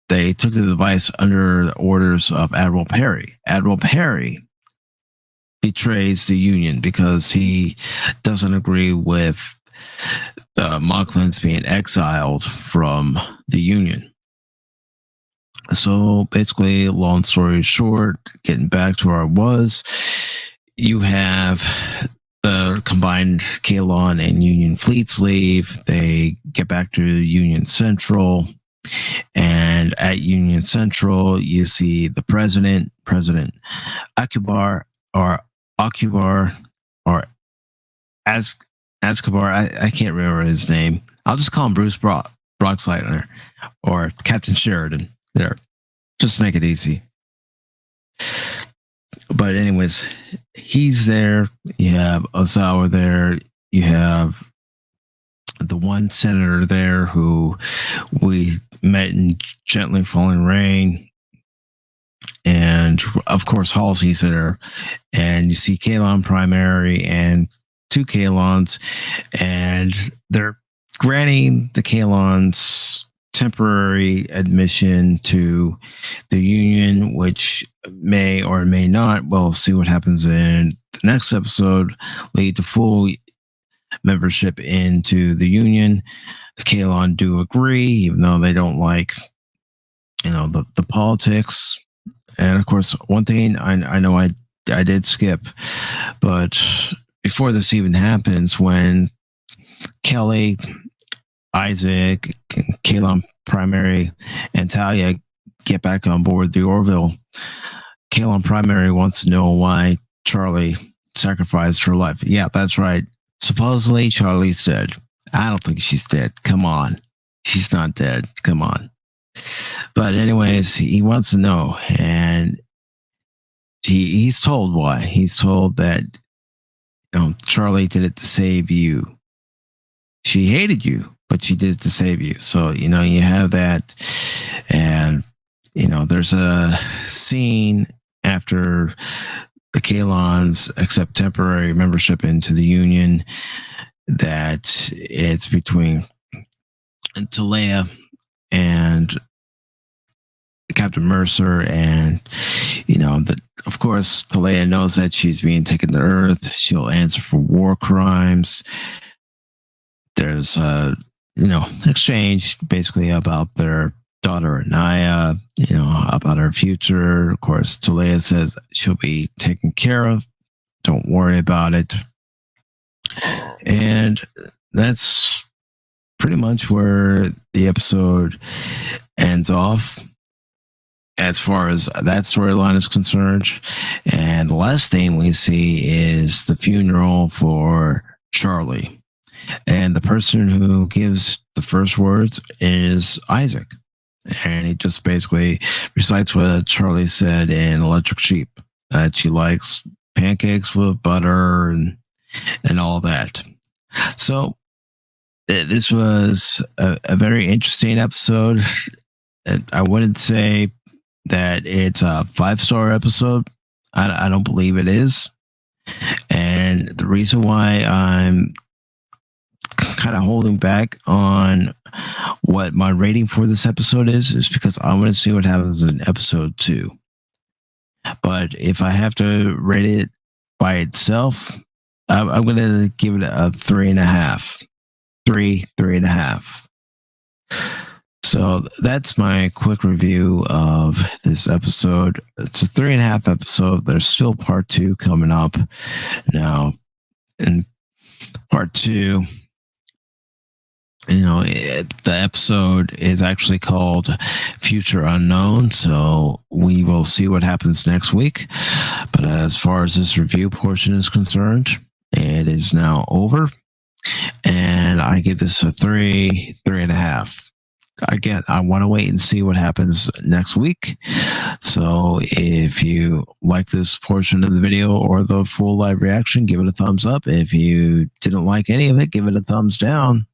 they took the device under the orders of Admiral Perry. Admiral Perry betrays the Union because he doesn't agree with the Moclans being exiled from the Union. So basically, long story short, getting back to where I was, you have the combined Kaylon and Union fleets leave. They get back to Union Central. And at Union Central, you see the President Akubar or Azkabar. I can't remember his name. I'll just call him Bruce Broxleitner or Captain Sheridan. There, just make it easy. But anyways, he's there. You have Ozawa there. You have the one senator there who we met in Gently Falling Rain. And of course, Halsey's there. And you see Kaylon Primary and two Kaylons. And they're granting the Kaylons temporary admission to the Union, which may or may not, we'll see what happens in the next episode, lead to full membership into the Union. The Kaylon do agree, even though they don't like, the politics. And of course, one thing I know I did skip, but before this even happens, when Kelly, Isaac, Kaylon Primary, and Talia get back on board the Orville, Kaylon Primary wants to know why Charlie sacrificed her life. Yeah, that's right. Supposedly, Charlie's dead. I don't think she's dead. Come on. She's not dead. Come on. But anyways, he wants to know. And he's told why. He's told that Charlie did it to save you. She hated you, but she did it to save you. So, you have that. And, there's a scene after the Kaylons accept temporary membership into the Union that it's between Talia and Captain Mercer. And, of course, Talia knows that she's being taken to Earth. She'll answer for war crimes. There's exchange basically about their daughter Anaya, about her future. Of course, Talia says she'll be taken care of. Don't worry about it. And that's pretty much where the episode ends off as far as that storyline is concerned. And the last thing we see is the funeral for Charlie. And the person who gives the first words is Isaac. And he just basically recites what Charlie said in Electric Sheep, that she likes pancakes with butter and all that. So this was a very interesting episode. I wouldn't say that it's a 5-star episode. I don't believe it is. And the reason why I'm kind of holding back on what my rating for this episode is because I want to see what happens in episode 2. But if I have to rate it by itself, I'm going to give it a 3.5. 3.5. So that's my quick review of this episode. It's a 3.5 episode. There's still part 2 coming up. Now, in part 2, the episode is actually called Future Unknown, so we will see what happens next week. But as far as this review portion is concerned, it is now over, and I give this a 3.5. Again, I want to wait and see what happens next week. So if you like this portion of the video or the full live reaction, give it a thumbs up. If you didn't like any of it, give it a thumbs down.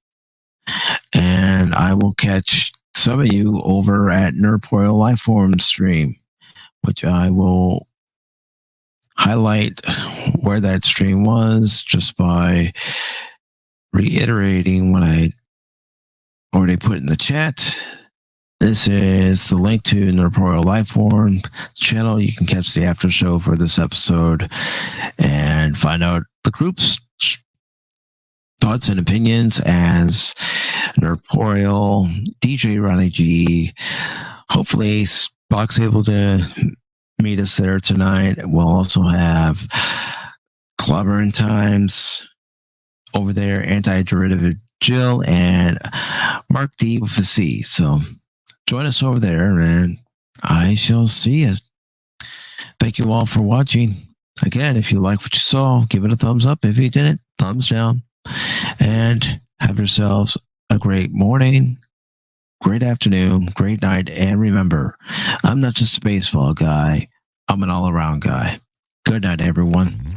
And I will catch some of you over at Nerdpoil Lifeform stream, which I will highlight where that stream was just by reiterating what I already put in the chat. This is the link to Nerdpoil Lifeform channel. You can catch the after show for this episode and find out the group's thoughts and opinions as Nerdpoil, DJ Ronnie G. Hopefully, Spock's able to meet us there tonight. We'll also have Clobbering Times over there, Anti-Derivative Jill, and Mark D with a C. So join us over there, and I shall see you. Thank you all for watching. Again, if you like what you saw, give it a thumbs up. If you didn't, thumbs down. And have yourselves a great morning, great afternoon, great night. And remember, I'm not just a baseball guy. I'm an all-around guy. Good night, everyone.